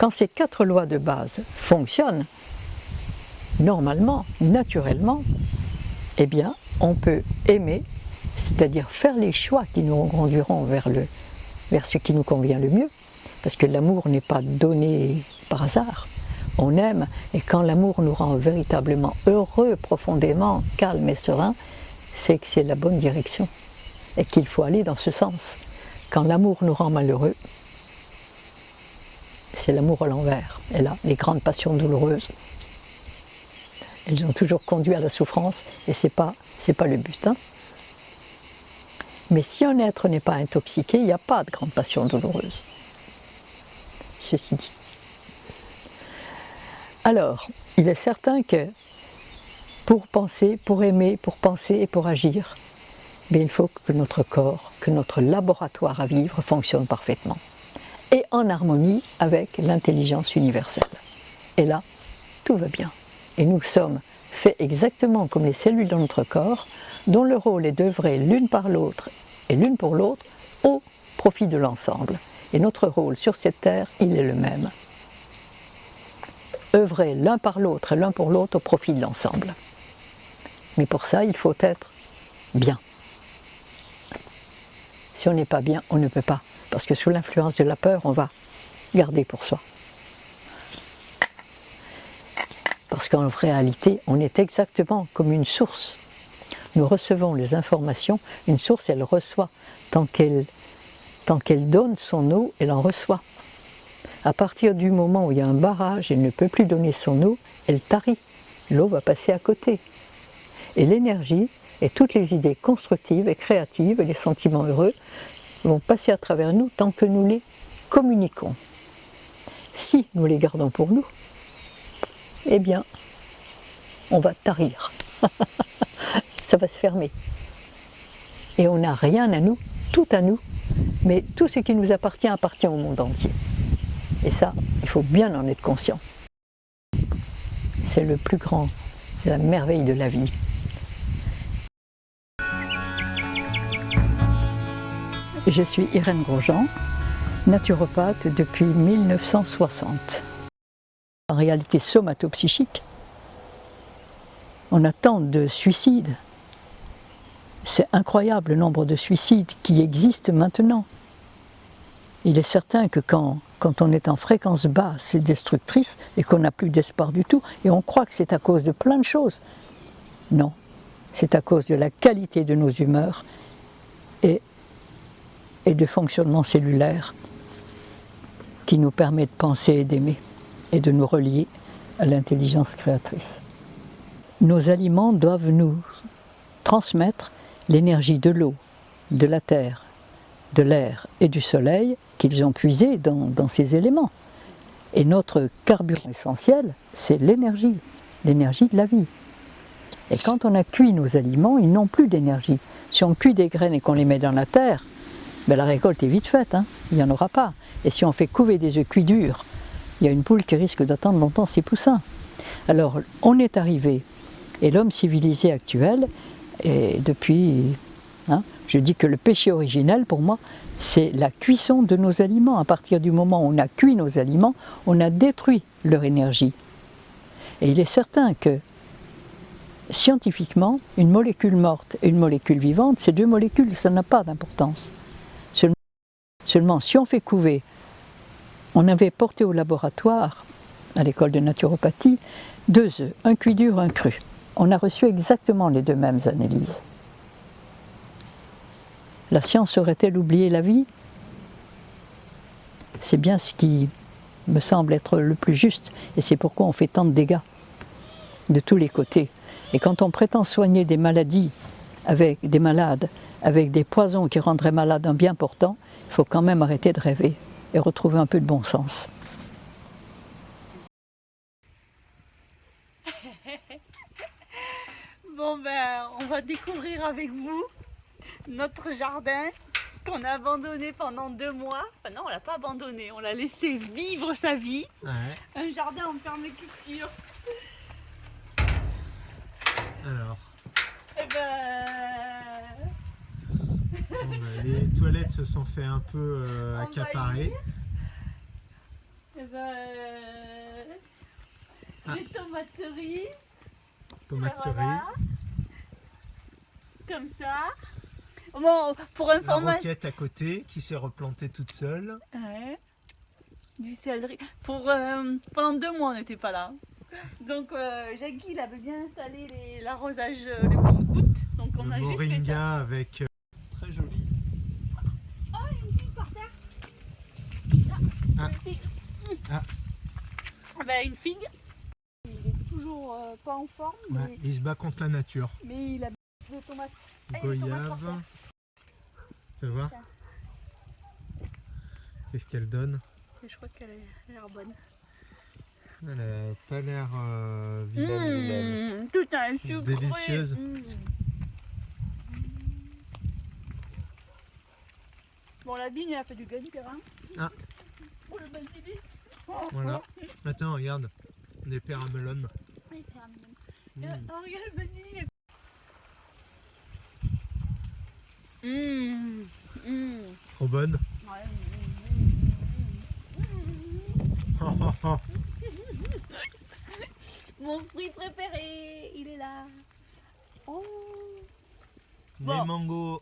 Quand ces 4 lois de base fonctionnent, normalement, naturellement, eh bien, on peut aimer, c'est-à-dire faire les choix qui nous conduiront vers ce qui nous convient le mieux, parce que l'amour n'est pas donné par hasard. On aime, et quand l'amour nous rend véritablement heureux, profondément, calme et serein, c'est que c'est la bonne direction, et qu'il faut aller dans ce sens. Quand l'amour nous rend malheureux, c'est l'amour à l'envers. Et là, les grandes passions douloureuses, elles ont toujours conduit à la souffrance, et c'est pas le but. Hein. Mais si un être n'est pas intoxiqué, il n'y a pas de grandes passions douloureuses. Ceci dit. Alors, il est certain que pour penser, pour aimer, pour penser et pour agir, il faut que notre corps, que notre laboratoire à vivre fonctionne parfaitement et en harmonie avec l'intelligence universelle. Et là, tout va bien. Et nous sommes faits exactement comme les cellules de notre corps, dont le rôle est d'œuvrer l'une par l'autre et l'une pour l'autre au profit de l'ensemble. Et notre rôle sur cette terre, il est le même. Œuvrer l'un par l'autre et l'un pour l'autre au profit de l'ensemble. Mais pour ça, il faut être bien. Si on n'est pas bien, on ne peut pas. Parce que sous l'influence de la peur, on va garder pour soi. Parce qu'en réalité, on est exactement comme une source. Nous recevons les informations. Une source, elle reçoit. Tant qu'elle donne son eau, elle en reçoit. À partir du moment où il y a un barrage, elle ne peut plus donner son eau, elle tarit. L'eau va passer à côté. Et l'énergie et toutes les idées constructives et créatives et les sentiments heureux vont passer à travers nous tant que nous les communiquons. Si nous les gardons pour nous, eh bien, on va tarir. Ça va se fermer. Et on n'a rien à nous, tout à nous, mais tout ce qui nous appartient appartient au monde entier. Et ça, il faut bien en être conscient. C'est le plus grand, c'est la merveille de la vie. Je suis Irène Grosjean, naturopathe depuis 1960. En réalité somatopsychique, on a tant de suicides. C'est incroyable le nombre de suicides qui existent maintenant. Il est certain que quand on est en fréquence basse et destructrice et qu'on n'a plus d'espoir du tout, et on croit que c'est à cause de plein de choses. Non, c'est à cause de la qualité de nos humeurs et de fonctionnement cellulaire qui nous permet de penser et d'aimer et de nous relier à l'intelligence créatrice. Nos aliments doivent nous transmettre l'énergie de l'eau, de la terre, de l'air et du soleil qu'ils ont puisé dans ces éléments. Et notre carburant essentiel, c'est l'énergie de la vie. Et quand on a cuit nos aliments, ils n'ont plus d'énergie. Si on cuit des graines et qu'on les met dans la terre, ben la récolte est vite faite, hein, il n'y en aura pas. Et si on fait couver des œufs cuits durs, il y a une poule qui risque d'attendre longtemps ses poussins. Alors on est arrivé, et l'homme civilisé actuel, et depuis, je dis que le péché originel pour moi, c'est la cuisson de nos aliments. À partir du moment où on a cuit nos aliments, on a détruit leur énergie. Et il est certain que, scientifiquement, une molécule morte et une molécule vivante, ces deux molécules, ça n'a pas d'importance. Seulement, si on fait couver, on avait porté au laboratoire, à l'école de naturopathie, 2 œufs, un cuit dur, un cru. On a reçu exactement les 2 mêmes analyses. La science aurait-elle oublié la vie? C'est bien ce qui me semble être le plus juste, et c'est pourquoi on fait tant de dégâts, de tous les côtés. Et quand on prétend soigner des maladies, avec des malades, avec des poisons qui rendraient malade un bien portant, il faut quand même arrêter de rêver et retrouver un peu de bon sens. Bon ben, on va découvrir avec vous notre jardin qu'on a abandonné pendant 2 mois. Enfin non, on l'a pas abandonné, on l'a laissé vivre sa vie. Ouais. Un jardin en permaculture. Alors. Eh ben... Bon, bah, les toilettes se sont fait un peu accaparer. Eh ben, des tomates cerises. Tomates Voilà. cerises. Comme ça. Bon, pour La information. roquette à côté qui s'est replantée toute seule. Ouais. Du céleri. Pendant 2 mois, on n'était pas là. Donc, Jackie, il avait bien installé l'arrosage, les comptes-gouttes. Donc, on Le a juste fait ça. moringa avec... Très joli. Oh, une figue par terre. Ah. Une figue. Ah. Ben, une figue. Il est toujours pas en forme, Ouais, il se bat contre la nature. mais il a des tomates. Ah, il y a des tomates par Goyave. terre. Tu vas voir. Tiens. Qu'est-ce qu'elle donne? Je crois qu'elle a l'air bonne. Elle a pas l'air vilaine elle-même. Tout un sucre. Délicieuse. Bon, la vigne, elle a fait du gagne, hein. Ah. Oh, le basilic. Voilà. Attends, regarde. Des pears à melon. Oui, c'est un melon. Mm. Oh, regarde le basilic. Trop bonne. Ouais. Mon fruit préféré, il est là. Oh. Les Bon. mangos.